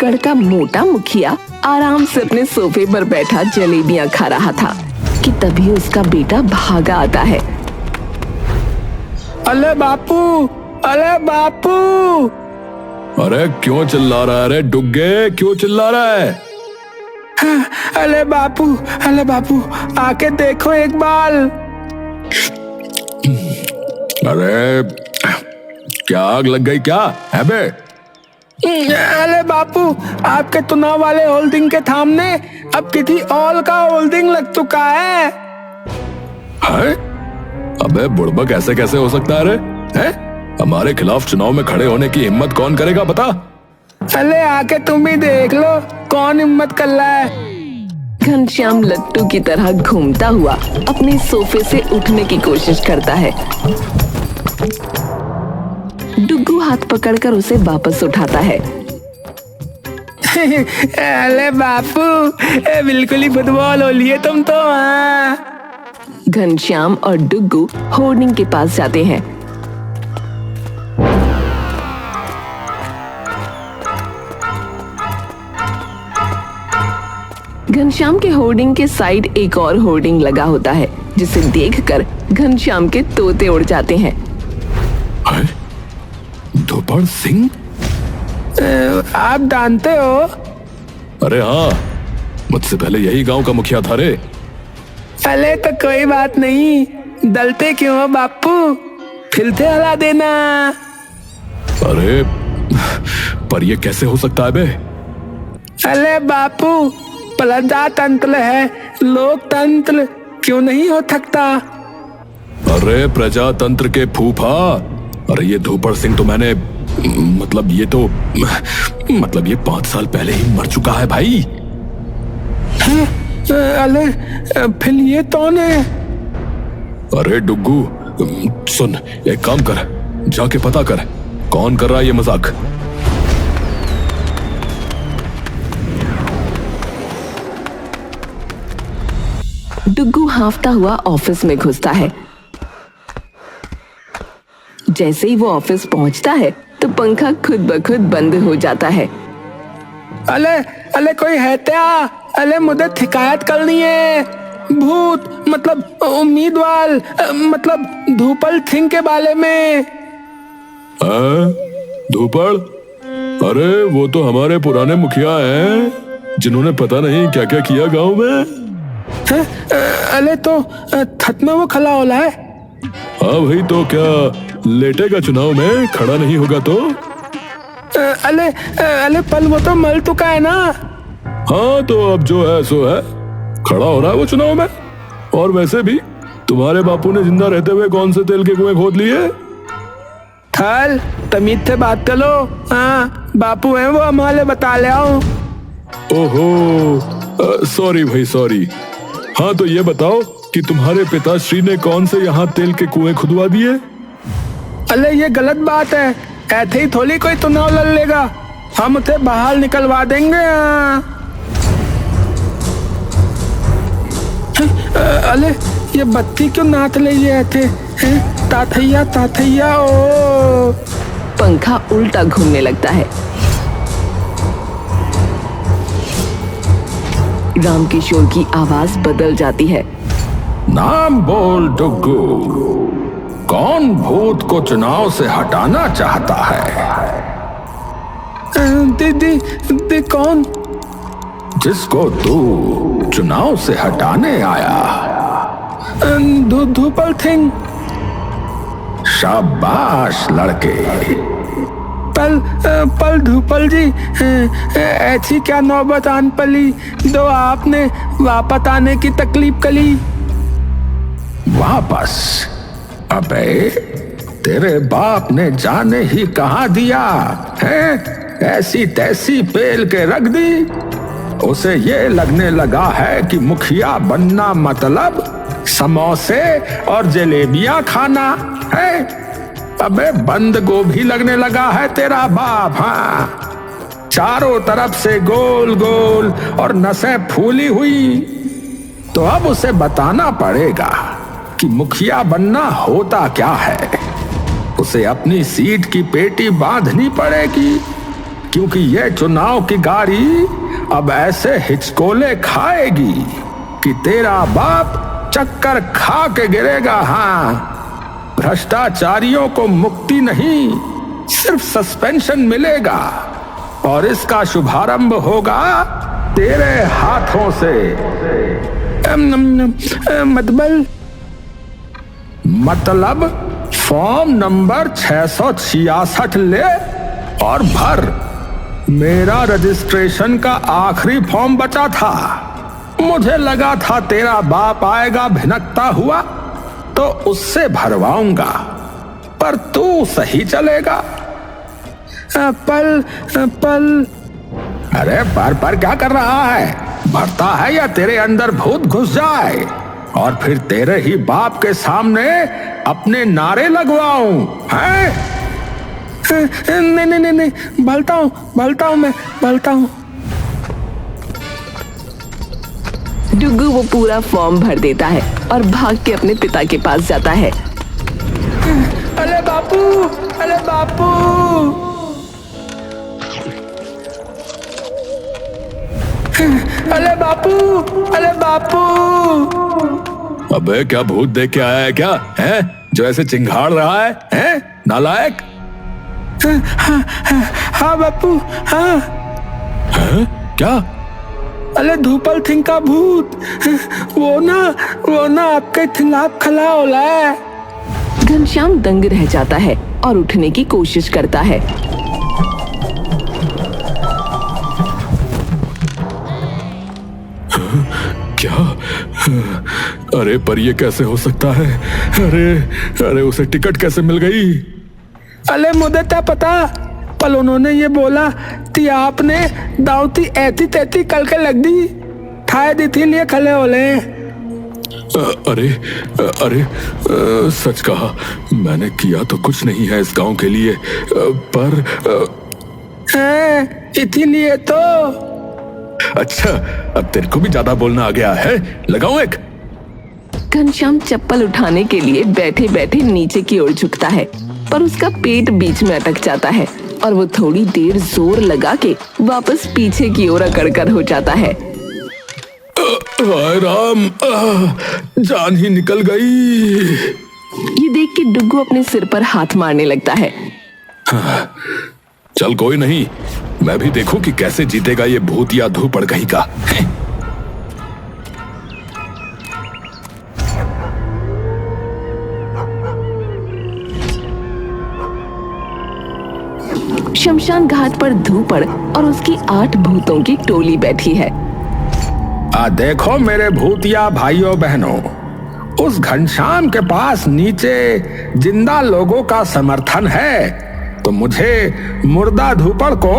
आजमगढ़ का मोटा मुखिया आराम से अपने सोफे पर बैठा जलेबियां खा रहा था कि तभी उसका बेटा भागा आता है। अले बापू, अले बापू। अरे क्यों चिल्ला रहा है रे डुग्गे, क्यों चिल्ला रहा है? अले बापू, अले बापू, आके देखो एक बार। अरे क्या आग लग गई क्या है बे? अरे बापू, आपके चुनाव वाले होल्डिंग के सामने अब किसी और का होल्डिंग लग चुका है। अबे बुड़बक, ऐसे कैसे हो सकता है रे? हैं? हमारे खिलाफ चुनाव में खड़े होने की हिम्मत कौन करेगा बता? अरे आके तुम ही देख लो कौन हिम्मत कर रहा है। घनश्याम लट्टू की तरह घूमता हुआ अपने सोफे से उठने की कोशिश करता है। डुग्गू हाथ पकड़कर उसे वापस उठाता है। अरे बापू, बिल्कुल ही फुटबॉल हो लिए तुम तो। घनश्याम और डुग्गू होर्डिंग के पास जाते हैं। घनश्याम के होर्डिंग के साइड एक और होर्डिंग लगा होता है, जिसे देखकर घनश्याम के तोते उड़ जाते हैं। धुपड़ सिंह? आप जानते हो? अरे हाँ, मुझसे पहले यही गांव का मुखिया था रे। अरे तो कोई बात नहीं, डलते क्यों हो बापू, फिर से हरा देना। अरे पर ये कैसे हो सकता है बे? अरे बापू, प्रजातंत्र है, लोकतंत्र क्यों नहीं हो सकता? अरे प्रजातंत्र के फूफा, अरे ये धूपड़ सिंह तो मैंने मतलब ये 5 साल पहले ही मर चुका है भाई। अरे फिर ये कौन है? अरे डुग्गू सुन, एक काम कर, जाके पता कर कौन कर रहा है ये मजाक। डुग्गू हांफता हुआ ऑफिस में घुसता है। जैसे ही वो ऑफिस पहुंचता है तो पंखा खुद ब खुद बंद हो जाता है। अले अले कोई है क्या? अले मुझे शिकायत करनी है, भूत मतलब उम्मीदवार मतलब धूपल सिंह के बारे में। धूपड़? अरे वो तो हमारे पुराने मुखिया हैं, जिन्होंने पता नहीं क्या क्या किया गांव में। अले तो छत में वो खड़ा होला है। हाँ भाई, तो क्या लेटेगा चुनाव में, खड़ा नहीं होगा तो? अले अले पल वो तो मर चुका है ना। हाँ तो अब जो है सो है, खड़ा हो रहा है वो चुनाव में। और वैसे भी तुम्हारे बापू ने जिंदा रहते हुए कौन से तेल के कुएं खोद लिए? थल तमीज से बात कर लो। हाँ बापू हैं वो, हमारे बता ले आओ। ओहो सॉरी भाई सॉरी। हाँ तो ये बताओ कि तुम्हारे पिताश्री ने कौन से यहाँ तेल के कुएं खुदवा दिए? अरे ये गलत बात है, ऐसे ही थोड़ी कोई चुनाव लड़ लेगा, हम उसे बाहर निकलवा देंगे। अरे ये बत्ती क्यों नाच रही है ऐसे? ताथैया ताथैया ओ। पंखा उल्टा घूमने लगता है। रामकिशोर की आवाज बदल जाती है। नाम बोल डुग्गू, कौन भूत को चुनाव से हटाना चाहता है? दीदी कौन? जिसको तू चुनाव से हटाने आया। धूपल सिंह। शाबाश लड़के। पल धूपल जी, ऐसी क्या नौबत आन पली दो आपने वापस आने की तकलीफ कली? वापस? अबे तेरे बाप ने जाने ही कहा दिया है, ऐसी तैसी पेल के रख दी। उसे ये लगने लगा है कि मुखिया बनना मतलब समोसे और जलेबियां खाना है। अबे बंद गोभी लगने लगा है तेरा बाप। हाँ, चारों तरफ से गोल गोल और नसें फूली हुई। तो अब उसे बताना पड़ेगा कि मुखिया बनना होता क्या है। उसे अपनी सीट की पेटी बांधनी पड़ेगी क्योंकि ये चुनाव की गाड़ी अब ऐसे हिचकोले खाएगी कि तेरा बाप चक्कर खा के गिरेगा। हाँ, भ्रष्टाचारियों को मुक्ति नहीं, सिर्फ सस्पेंशन मिलेगा और इसका शुभारंभ होगा तेरे हाथों से। मतलब फॉर्म नंबर 666 ले और भर। मेरा रजिस्ट्रेशन का आखिरी फॉर्म बचा था। मुझे लगा था तेरा बाप आएगा भिनकता हुआ तो उससे भरवाऊंगा, पर तू सही चलेगा। पल अरे पर क्या कर रहा है? भरता है या तेरे अंदर भूत घुस जाए और फिर तेरे ही बाप के सामने अपने नारे लगवाऊं? हैं? नहीं, भलता हूँ मैं भलता हूँ। डुग्गू वो पूरा फॉर्म भर देता है और भाग के अपने पिता के पास जाता है। अरे बापू, अरे बापू। अरे बापू, अरे बापू। अबे क्या भूत देख के आया है क्या? है जो ऐसे चिंघाड़ रहा है? हैं नालायक? हाँ बापू, हाँ। हैं? क्या? अरे धूपल सिंह का भूत, वो ना आपके खिलाफ खड़ा होला है। घनश्याम दंग रह जाता है और उठने की कोशिश करता है। क्या? अरे पर ये कैसे हो सकता है? अरे उसे टिकट कैसे मिल गई? अरे मुझे क्या पता, पर उन्होंने ये बोला कि आपने दावती ऐसी तैती कल के लग दी, खाए दी थी लिए खले होले। अरे सच कहा, मैंने किया तो कुछ नहीं है इस गांव के लिए, पर इसीलिए तो। अच्छा, अब तेरे को भी ज्यादा बोलना आ गया है। लगाऊं एक? घनश्याम चप्पल उठाने के लिए बैठे बैठे नीचे की ओर झुकता है, पर उसका पेट बीच में अटक जाता है और वो थोड़ी देर जोर लगा के वापस पीछे की ओर अकड़कर हो जाता है। हाय राम, जान ही निकल गई। ये देख के डुग्गू अपने सिर पर हाथ मारने लगता है। चल कोई नहीं, मैं भी देखूं कि कैसे जीतेगा ये भूत या धूपड़ कहीं का। शमशान घाट पर धूपड़ और उसकी 8 भूतों की टोली बैठी है। देखो मेरे भूतिया भाइयों बहनों, उस घनश्याम के पास नीचे जिंदा लोगों का समर्थन है, तो मुझे मुर्दा धूपड़ को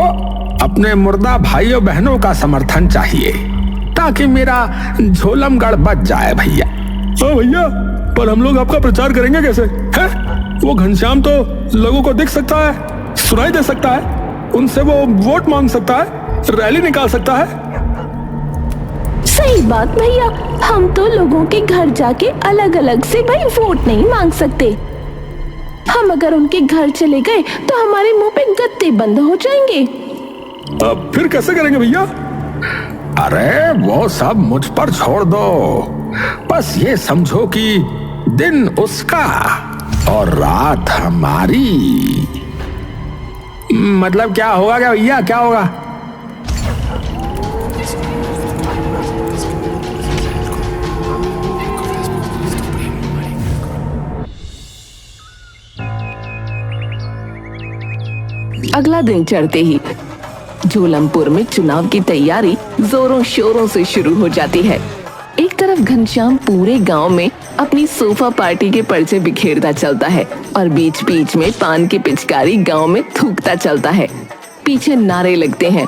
अपने मुर्दा भाइयों बहनों का समर्थन चाहिए, ताकि मेरा झोलमगढ़ बच जाए भैया। हाँ भैया, पर हम लोग आपका प्रचार करेंगे कैसे? है वो घनश्याम तो लोगों को दिख सकता है, सुनाई दे सकता है, उनसे वो वोट मांग सकता है, रैली निकाल सकता है। सही बात भैया, हम तो लोगों के घर जाके अलग अलग से भाई वोट नहीं मांग सकते। हम अगर उनके घर चले गए तो हमारे मुंह पे गत्ते बंद हो जाएंगे। अब फिर कैसे करेंगे भैया? अरे वो सब मुझ पर छोड़ दो, बस ये समझो कि दिन उसका और रात हमारी। मतलब क्या होगा क्या भैया, क्या होगा? अगला दिन चढ़ते ही झोलमपुर में चुनाव की तैयारी जोरों शोरों से शुरू हो जाती है। एक तरफ घनश्याम पूरे गांव में अपनी सोफा पार्टी के पर्चे बिखेरता चलता है और बीच बीच में पान की पिचकारी गांव में थूकता चलता है। पीछे नारे लगते हैं,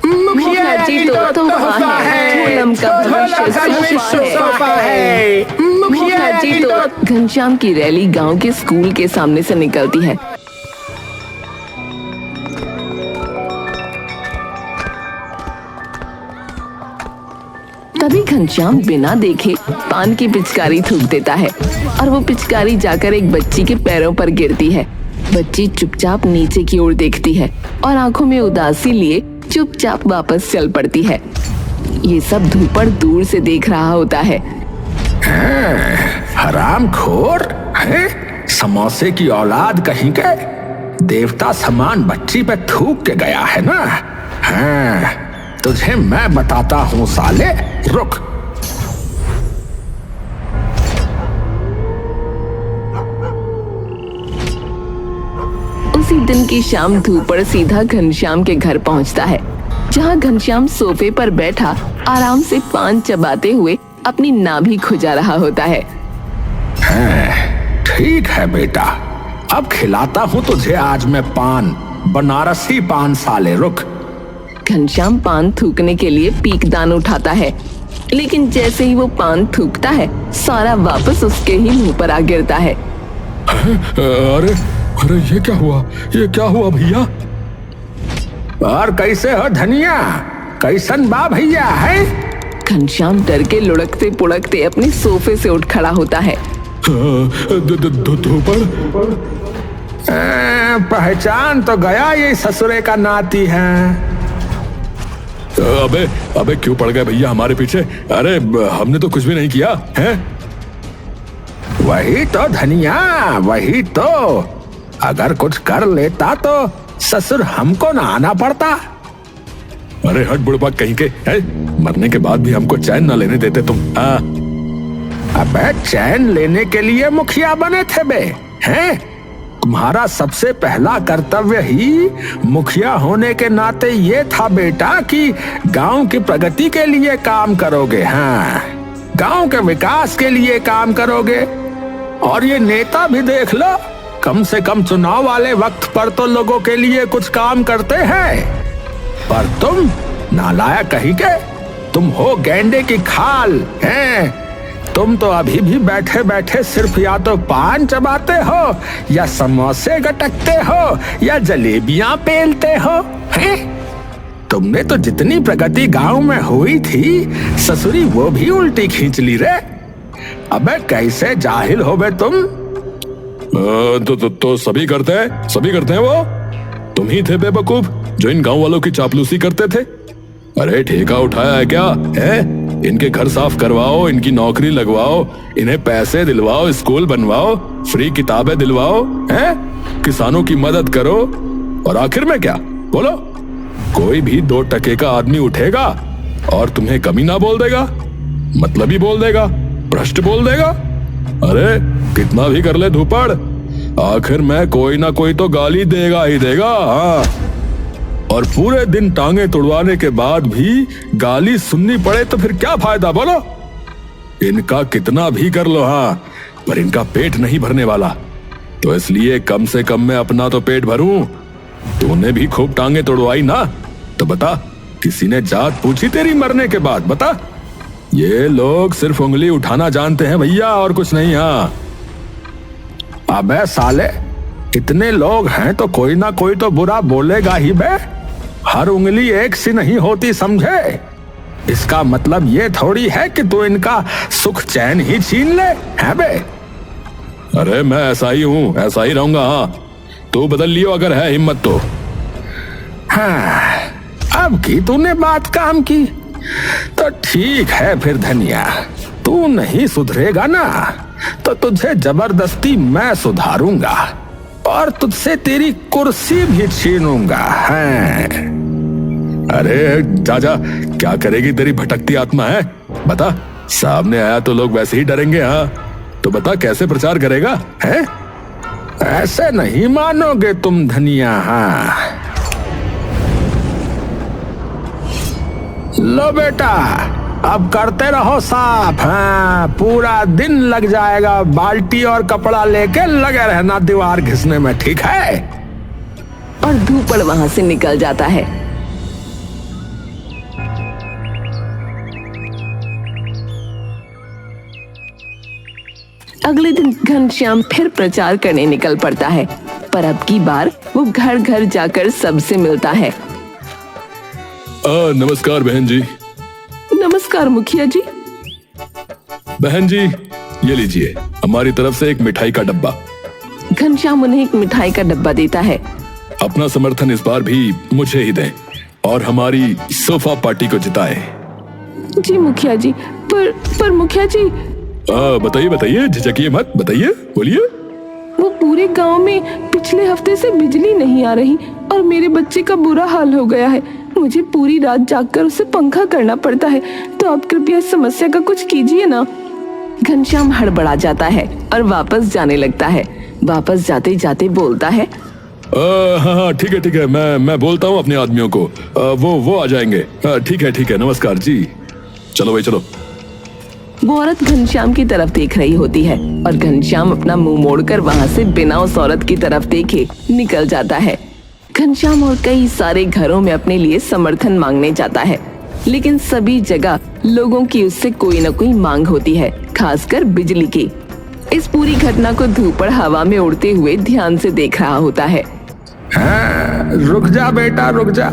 मुखिया जी तो वहाँ है, झोलम का भविष्य सोफा है। मुखिया जी तो। घनश्याम की रैली गांव के स्कूल के सामने से निकलती है। तभी घनश्याम बिना देखे पान की पिचकारी थूक देता है और वो पिचकारी जाकर एक बच्ची के पैरों पर गिरती है। बच्ची चुपचाप नीचे की ओर देखती है और आंखों में उदासी लिए चुपचाप वापस चल पड़ती है। ये सब धूपड़ दूर से देख रहा होता है। हरामखोर है, समोसे की औलाद कहीं के, देवता समान बच्ची पे थूक के गया है ना। हाँ, तुझे मैं बताता हूँ साले, रुक। उसी दिन की शाम धूपड़ सीधा घनश्याम के घर पहुंचता है, जहां घनश्याम सोफे पर बैठा आराम से पान चबाते हुए अपनी नाभि खुजा रहा होता है। ठीक है बेटा, अब खिलाता हूँ तुझे आज मैं पान, बनारसी पान साले, रुक। घनश्याम पान थूकने के लिए पीकदान उठाता है, लेकिन जैसे ही वो पान थूकता है सारा वापस उसके ही मुंह पर आ गिरता है। अरे अरे ये क्या हुआ भैया? और कैसे हो धनिया, कैसन बा भैया है? घनश्याम डर के लुढ़कते पुढ़कते अपने सोफे से उठ खड़ा होता है। धूपड़ पहचान तो गया, ये ससुरे का नाती है। अबे क्यों पड़ गए भैया हमारे पीछे? अरे हमने तो कुछ भी नहीं किया है। वही तो धनिया, वही तो, अगर कुछ कर लेता तो ससुर हमको ना आना पड़ता। अरे हट बुढ़बा कहीं के, है? मरने के बाद भी हमको चैन ना लेने देते तुम। अबे चैन लेने के लिए मुखिया बने थे बे, हैं? तुम्हारा सबसे पहला कर्तव्य ही मुखिया होने के नाते ये था बेटा कि गांव की प्रगति के लिए काम करोगे। हाँ, गांव के विकास के लिए काम करोगे। और ये नेता भी देख लो, कम से कम चुनाव वाले वक्त पर तो लोगों के लिए कुछ काम करते हैं। पर तुम नालायक कहीं के, तुम हो गेंडे की खाल हैं। तुम तो अभी भी बैठे बैठे सिर्फ या तो पान चबाते हो, या समोसे गटकते हो, या जलेबियां पेलते हो, हैं? तुमने तो जितनी प्रगति गांव में हुई थी ससुरी वो भी उल्टी खींच ली रे। अबे कैसे जाहिल हो बे तुम? तो सभी करते हैं वो। तुम ही थे बेवकूफ जो इन गांव वालों की चापलूसी करते थे। अरे ठेका उठाया है क्या है? इनके घर साफ करवाओ, इनकी नौकरी लगवाओ, इन्हें पैसे दिलवाओ, स्कूल बनवाओ, फ्री किताबें दिलवाओ, हैं? किसानों की मदद करो, और आखिर में क्या बोलो? कोई भी 2 टके का आदमी उठेगा और तुम्हें कमी ना बोल देगा, मतलब ही बोल देगा, भ्रष्ट बोल देगा। अरे कितना भी कर ले धूपड़, आखिर में कोई ना कोई तो गाली देगा ही देगा। हाँ, और पूरे दिन टांगे तुड़वाने के बाद भी गाली सुननी पड़े तो फिर क्या फायदा बोलो? इनका कितना भी कर लो, हाँ, पर इनका पेट नहीं भरने वाला। तो इसलिए कम से कम मैं अपना तो पेट भरूं। तूने भी खूब टांगे तुड़वाई ना, तो बता, किसी ने जात पूछी तेरी मरने के बाद? बता। ये लोग सिर्फ उंगली उठाना जानते हैं भैया, और कुछ नहीं। हाँ, अबे साले, इतने लोग हैं तो कोई ना कोई तो बुरा बोलेगा ही बे। हर उंगली एक सी नहीं होती, समझे? इसका मतलब ये थोड़ी है कि तू इनका सुख चैन ही छीन ले, है बे? अरे मैं ऐसा ही हूँ, ऐसा ही रहूंगा। हाँ, तू बदल लियो अगर है हिम्मत तो। हाँ, अब की तूने बात काम की तो ठीक है फिर धनिया। तू नहीं सुधरेगा ना तो तुझे जबरदस्ती मैं सुधारूंगा और तुझसे तेरी कुर्सी भी छीनूंगा। हैं? अरे जा, क्या करेगी तेरी भटकती आत्मा है? बता, सामने आया तो लोग वैसे ही डरेंगे। हाँ, तो बता कैसे प्रचार करेगा है? ऐसे नहीं मानोगे तुम धनिया। हाँ, लो बेटा, अब करते रहो साफ। हाँ, पूरा दिन लग जाएगा, बाल्टी और कपड़ा लेके लगे रहना दीवार घिसने में, ठीक है? और धूपड़ वहां से निकल जाता है। अगले दिन घनश्याम फिर प्रचार करने निकल पड़ता है, पर अब की बार वो घर घर जाकर सबसे मिलता है। नमस्कार बहन जी। नमस्कार मुखिया जी। बहन जी, ये लीजिए हमारी तरफ से एक मिठाई का डब्बा। घनश्याम उन्हें एक मिठाई का डब्बा देता है। अपना समर्थन इस बार भी मुझे ही दें और हमारी सोफा पार्टी को जिताएं। जी मुखिया जी, पर मुखिया जी, बताइए बताइए, झिझकिए मत, बताइए, बोलिए। वो पूरे गांव में पिछले हफ्ते से बिजली नहीं आ रही और मेरे बच्चे का बुरा हाल हो गया है। मुझे पूरी रात जागकर उसे पंखा करना पड़ता है, तो आप कृपया इस समस्या का कुछ कीजिए ना। घनश्याम हड़बड़ा जाता है और वापस जाने लगता है। वापस जाते जाते बोलता है, हाँ, ठीक है, मैं बोलता हूँ अपने आदमियों को, वो आ जाएंगे। ठीक है, नमस्कार जी, चलो भाई चलो। वो औरत घनश्याम की तरफ देख रही होती है और घनश्याम अपना मुंह मोड़कर वहां से बिना उस औरत की तरफ देखे निकल जाता है। घनश्याम और कई सारे घरों में अपने लिए समर्थन मांगने जाता है, लेकिन सभी जगह लोगों की उससे कोई न कोई मांग होती है, खासकर बिजली की। इस पूरी घटना को धूपड़ हवा में उड़ते हुए ध्यान से देख रहा होता है। रुक जा बेटा, रुक जा,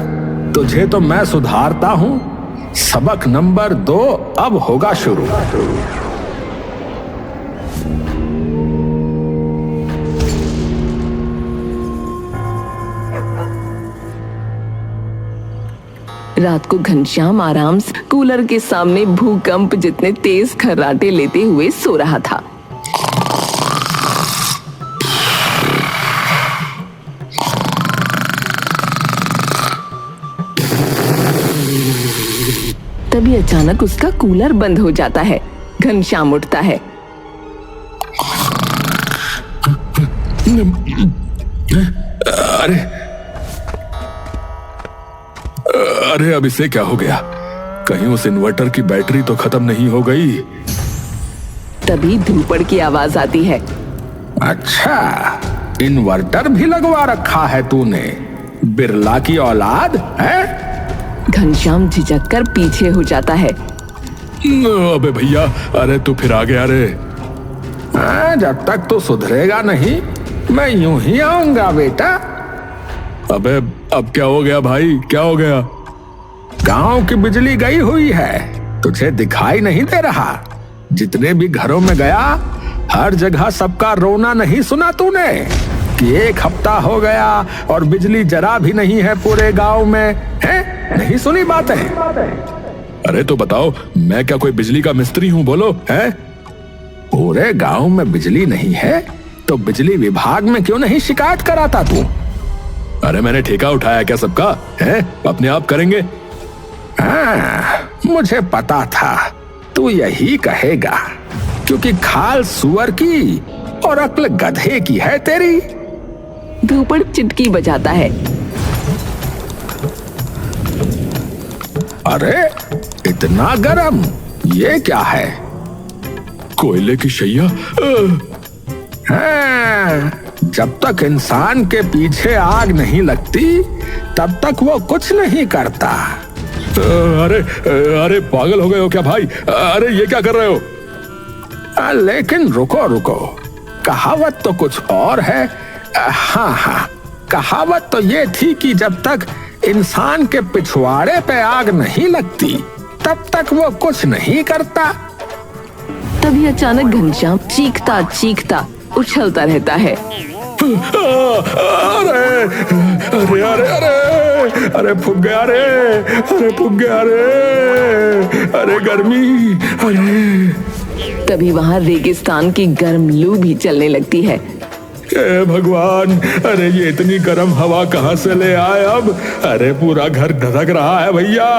तुझे तो मैं सुधारता हूँ। सबक नंबर 2 अब होगा शुरू। रात को घनश्याम आराम से कूलर के सामने भूकंप जितने तेज खर्राटे लेते हुए सो रहा था। तभी अचानक उसका कूलर बंद हो जाता है। घनश्याम उठता है। अरे अब इसे क्या हो गया? कहीं उस इन्वर्टर की बैटरी तो खत्म नहीं हो गई? तभी धूपड़ की आवाज आती है। अच्छा, इन्वर्टर भी लगवा रखा है तूने, बिरला की औलाद है? घनश्याम झिझक कर पीछे हो जाता है। अबे भैया, अरे तू फिर आ गया रे। जब तक तू सुधरेगा नहीं मैं यूं ही आऊंगा बेटा। अबे अब क्या हो गया भाई, क्या हो गया? गांव की बिजली गई हुई है, तुझे दिखाई नहीं दे रहा? जितने भी घरों में गया हर जगह सबका रोना नहीं सुना तूने कि 1 हफ्ता हो गया और बिजली जरा भी नहीं है पूरे गांव में, है? नहीं सुनी बातें? अरे तो बताओ, मैं क्या कोई बिजली का मिस्त्री हूँ, बोलो, है? पूरे गांव में बिजली नहीं है तो बिजली विभाग में क्यों नहीं शिकायत कराता तू? अरे मैंने ठेका उठाया क्या सबका, है? अपने आप करेंगे। मुझे पता था तू यही कहेगा, क्योंकि खाल सुअर की और अक्ल गधे की है तेरी। धूपड़ चिटकी बजाता है। अरे इतना गरम, ये क्या है? कोयले की शैया। जब तक इंसान के पीछे आग नहीं लगती तब तक वो कुछ नहीं करता। अरे पागल हो गए हो क्या भाई? अरे ये क्या कर रहे हो? लेकिन रुको, कहावत तो कुछ और है। हाँ, कहावत तो ये थी कि जब तक इंसान के पिछवाड़े पे आग नहीं लगती तब तक वो कुछ नहीं करता। तभी अचानक घनश्याम चीखता चीखता उछलता रहता है। अरे फूक गया रे, अरे फूक गया रे, अरे गर्मी, अरे। तभी वहाँ रेगिस्तान की गर्म लू भी चलने लगती है। भगवान, अरे ये इतनी गर्म हवा कहाँ से ले आए अब? अरे पूरा घर धधक रहा है भैया।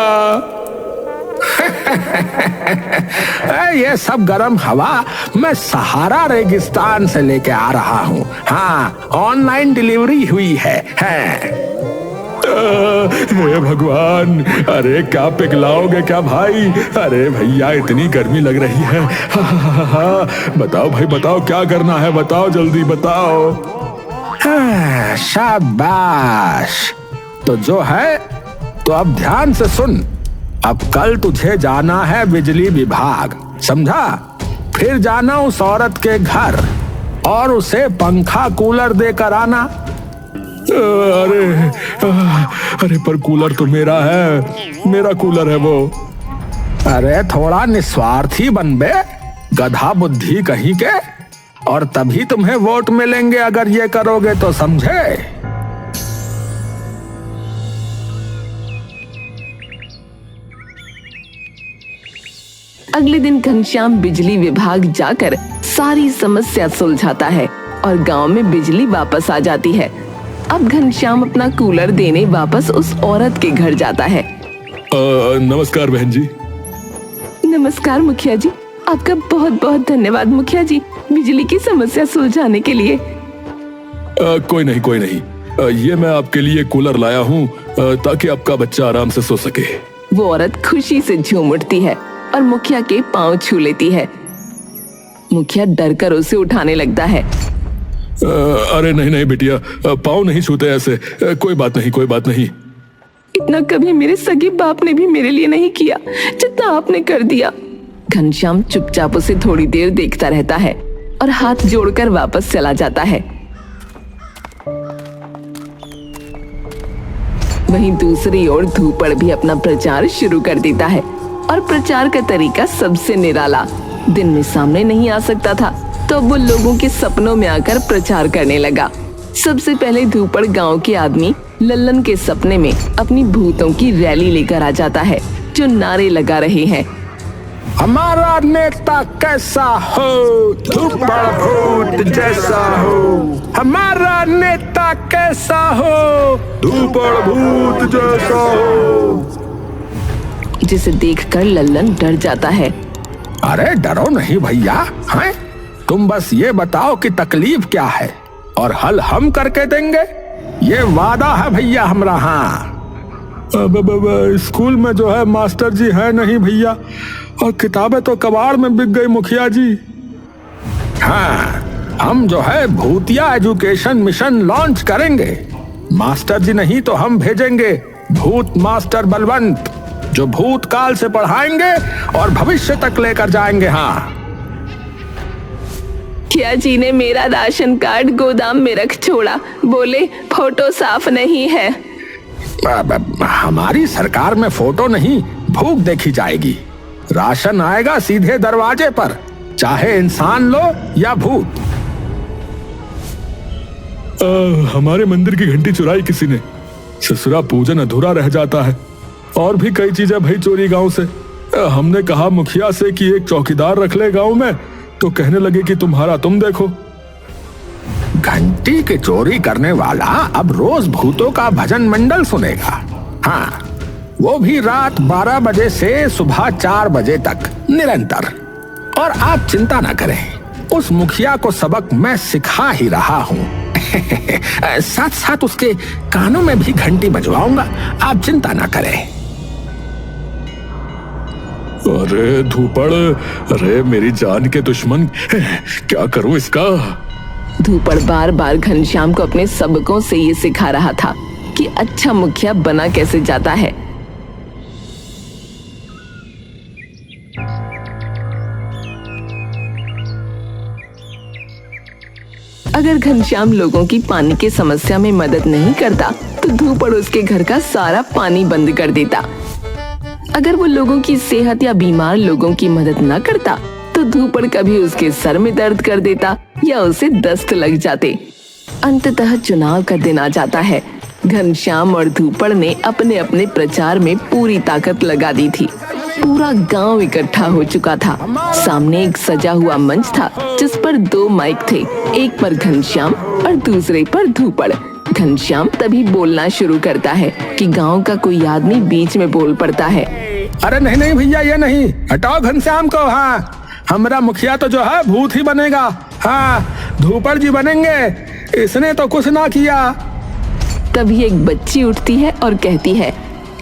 ये सब गर्म हवा मैं सहारा रेगिस्तान से लेके आ रहा हूँ। हाँ, ऑनलाइन डिलीवरी हुई है। हे भगवान, अरे क्या पिघलाओगे क्या भाई? अरे भैया इतनी गर्मी लग रही है। बताओ भाई, बताओ क्या करना है, बताओ जल्दी बताओ। शाबाश, तो जो है तो अब ध्यान से सुन। अब कल तुझे जाना है बिजली विभाग, समझा? फिर जाना उस औरत के घर और उसे पंखा कूलर देकर आना। अरे पर कूलर तो मेरा है, मेरा कूलर है वो। अरे थोड़ा निस्वार्थी बन बे, गधा बुद्धि कहीं के। और तभी तुम्हें वोट मिलेंगे अगर ये करोगे तो, समझे? अगले दिन घनश्याम बिजली विभाग जाकर सारी समस्या सुलझाता है और गांव में बिजली वापस आ जाती है। अब घनश्याम अपना कूलर देने वापस उस औरत के घर जाता है। नमस्कार बहन जी। नमस्कार मुखिया जी, आपका बहुत बहुत धन्यवाद मुखिया जी, बिजली की समस्या सुलझाने के लिए। कोई नहीं, ये मैं आपके लिए कूलर लाया हूँ ताकि आपका बच्चा आराम से सो सके। वो औरत खुशी से झूम उठती है और मुखिया के पांव छू लेती है। मुखिया डर कर उसे उठाने लगता है। अरे नहीं बिटिया, पाँव नहीं छूते ऐसे। कोई बात नहीं। इतना कभी मेरे सगे बाप ने भी मेरे लिए नहीं किया जितना आपने कर दिया। घनश्याम चुपचाप उसे थोड़ी देर देखता रहता है और हाथ जोड़कर वापस चला जाता है। वहीं दूसरी ओर धूपड़ भी अपना प्रचार शुरू कर देता है और प्रचार का तरीका सबसे निराला। दिन में सामने नहीं आ सकता था तो वो लोगों के सपनों में आकर प्रचार करने लगा। सबसे पहले धूपड़ गांव के आदमी लल्लन के सपने में अपनी भूतों की रैली लेकर आ जाता है, जो नारे लगा रहे हैं। हमारा नेता कैसा हो, धूपड़ भूत जैसा हो। हमारा नेता कैसा हो, धूपड़ भूत जैसा हो। जिसे देखकर लल्लन डर जाता है। अरे डरो नहीं भैया, हैं? तुम बस ये बताओ कि तकलीफ क्या है और हल हम करके देंगे। ये वादा है भैया हमरा। हाँ, स्कूल में जो है मास्टर जी है नहीं भैया, और किताबें तो कबाड़ में बिक गई मुखिया जी। हाँ, हम जो है भूतिया एजुकेशन मिशन लॉन्च करेंगे। मास्टर जी नहीं तो हम भेजेंगे भूत मास्टर बलवंत, जो भूतकाल से पढ़ाएंगे और भविष्य तक लेकर जाएंगे। हाँ, मुखिया जी ने मेरा राशन कार्ड गोदाम में रख छोड़ा, बोले फोटो साफ नहीं है। हमारी सरकार में फोटो नहीं, भूख देखी जाएगी। राशन आएगा सीधे दरवाजे पर, चाहे इंसान लो या भूत। हमारे मंदिर की घंटी चुराई किसी ने, ससुरा पूजन अधूरा रह जाता है, और भी कई चीजें भाई चोरी गांव से। हमने कहा मुखिया से कि एक चौकीदार रख ले गांव में, तो कहने लगे कि तुम्हारा तुम देखो। घंटी की चोरी करने वाला अब रोज भूतों का भजन मंडल सुनेगा। हाँ, वो भी रात 12 बजे से सुबह 4 बजे तक निरंतर। और आप चिंता ना करें, उस मुखिया को सबक मैं सिखा ही रहा हूँ। साथ साथ उसके कानों में भी घंटी बजवाऊंगा, आप चिंता ना करें। अरे धूपड़, अरे मेरी जान के दुश्मन, क्या करूं इसका। धूपड़ बार बार घनश्याम को अपने सबकों से ये सिखा रहा था कि अच्छा मुखिया बना कैसे जाता है। अगर घनश्याम लोगों की पानी की समस्या में मदद नहीं करता तो धूपड़ उसके घर का सारा पानी बंद कर देता। अगर वो लोगों की सेहत या बीमार लोगों की मदद न करता तो धूपड़ कभी उसके सर में दर्द कर देता या उसे दस्त लग जाते। अंततः चुनाव का दिन आ जाता है। घनश्याम और धूपड़ ने अपने अपने प्रचार में पूरी ताकत लगा दी थी। पूरा गांव इकट्ठा हो चुका था। सामने एक सजा हुआ मंच था जिस पर 2 माइक थे, एक पर घनश्याम और दूसरे पर धूपड़। घनश्याम तभी बोलना शुरू करता है कि गांव का कोई आदमी बीच में बोल पड़ता है। अरे नहीं भैया, ये नहीं, हटाओ घनश्याम को। हाँ, हमारा मुखिया तो जो है भूत ही बनेगा। हाँ, धूपड़ जी बनेंगे, इसने तो कुछ ना किया। तभी एक बच्ची उठती है और कहती है,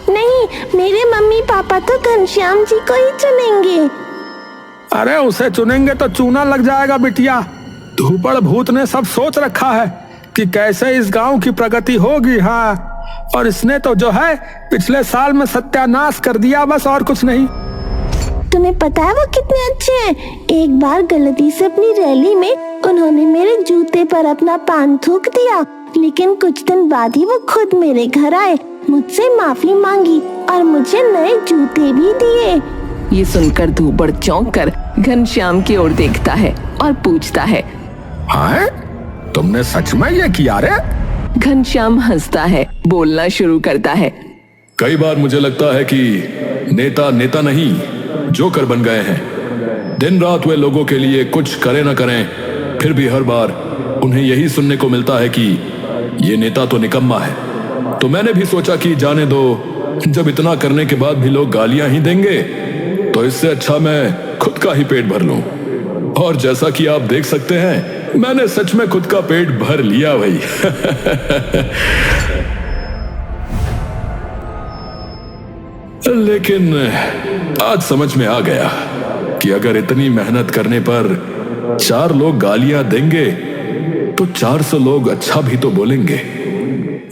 नहीं, मेरे मम्मी पापा तो घनश्याम जी को ही चुनेंगे। अरे उसे चुनेंगे तो चूना लग जाएगा बिटिया। धूपड़ भूत ने सब सोच रखा है कि कैसे इस गांव की प्रगति होगी। हाँ, और इसने तो जो है पिछले साल में सत्यानाश कर दिया, बस और कुछ नहीं। तुम्हें पता है वो कितने अच्छे हैं। एक बार गलती से अपनी रैली में उन्होंने मेरे जूते पर अपना पान थूक दिया, लेकिन कुछ दिन बाद ही वो खुद मेरे घर आए, मुझसे माफी मांगी और मुझे नए जूते भी दिए। ये सुनकर धूपड़ चौंक कर घनश्याम की ओर देखता है और पूछता है, हाँ, तुमने सच में ये किया रे? घनश्याम हंसता है, बोलना शुरू करता है। कई बार मुझे लगता है कि नेता नेता नहीं, जोकर बन गए हैं। दिन रात वे लोगों के लिए कुछ करें ना करें, फिर भी हर बार उन्हें यही सुनने को मिलता है कि ये नेता तो निकम्मा है। तो मैंने भी सोचा कि जाने दो, जब इतना करने के बाद भी लोग गालियां ही देंगे तो इससे अच्छा मैं खुद का ही पेट भर लूं। और जैसा कि आप देख सकते हैं, मैंने सच में खुद का पेट भर लिया भाई। लेकिन आज समझ में आ गया कि अगर इतनी मेहनत करने पर 4 लोग गालियां देंगे तो 400 लोग अच्छा भी तो बोलेंगे।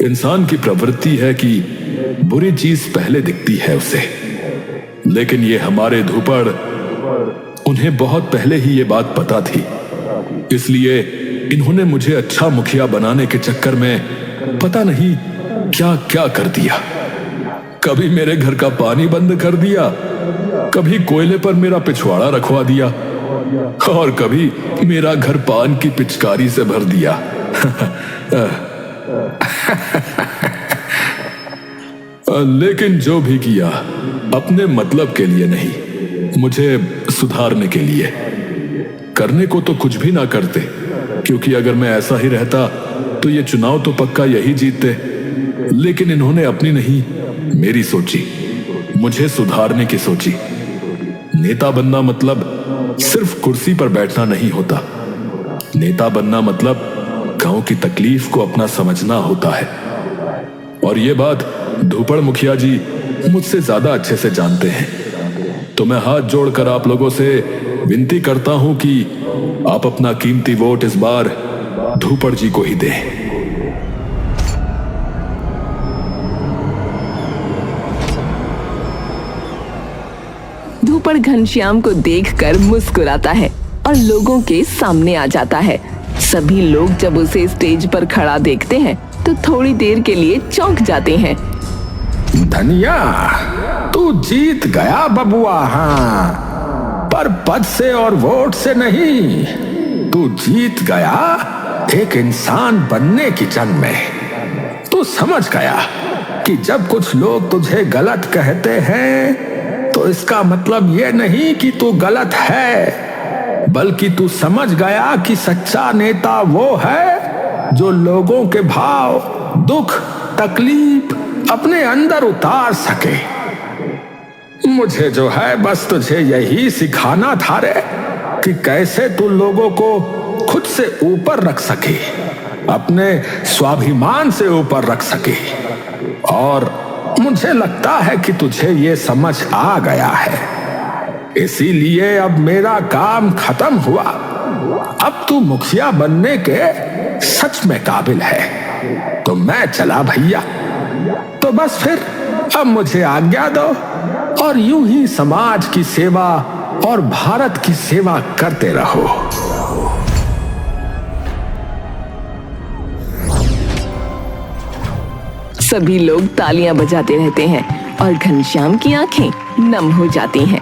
इंसान की प्रवृत्ति है कि बुरी चीज पहले दिखती है उसे, लेकिन ये हमारे धूपड़, उन्हें बहुत पहले ही ये बात पता थी। इसलिए इन्होंने मुझे अच्छा मुखिया बनाने के चक्कर में पता नहीं क्या क्या कर दिया। कभी मेरे घर का पानी बंद कर दिया, कभी कोयले पर मेरा पिछवाड़ा रखवा दिया, और कभी मेरा घर पान की पिचकारी से भर दिया। लेकिन जो भी किया अपने मतलब के लिए नहीं, मुझे सुधारने के लिए। करने को तो कुछ भी ना करते, क्योंकि अगर मैं ऐसा ही रहता तो ये चुनाव तो पक्का यही जीतते। लेकिन इन्होंने अपनी नहीं, मेरी सोची, मुझे सुधारने की सोची। नेता बनना मतलब सिर्फ कुर्सी पर बैठना नहीं होता। नेता बनना मतलब गांव की तकलीफ को अपना समझना होता है। और ये बात धूपड़ मुखिया जी मुझसे ज्यादा अच्छे से जानते हैं। तो मैं हाथ जोड़कर आप लोगों से विनती करता हूं कि आप अपना कीमती वोट इस बार धूपड़ जी को ही दें। धूपड़ घनश्याम को देखकर मुस्कुराता है और लोगों के सामने आ जाता है। सभी लोग जब उसे स्टेज पर खड़ा देखते हैं तो थोड़ी देर के लिए चौंक जाते हैं। धनिया, तू जीत गया बबुआ। हाँ, पर पद से और वोट से नहीं, तू जीत गया एक इंसान बनने की जंग में। तू समझ गया कि जब कुछ लोग तुझे गलत कहते हैं तो इसका मतलब ये नहीं कि तू गलत है, बल्कि तू समझ गया कि सच्चा नेता वो है जो लोगों के भाव, दुख, तकलीफ अपने अंदर उतार सके। मुझे जो है बस तुझे यही सिखाना था रे, कि कैसे तू लोगों को खुद से ऊपर रख सके, अपने स्वाभिमान से ऊपर रख सके। और मुझे लगता है कि तुझे ये समझ आ गया है। इसीलिए अब मेरा काम खत्म हुआ। अब तू मुखिया बनने के सच में काबिल है। तो मैं चला भैया। तो बस फिर अब मुझे आज्ञा दो और यूं ही समाज की सेवा और भारत की सेवा करते रहो। सभी लोग तालियां बजाते रहते हैं और घनश्याम की आंखें नम हो जाती हैं।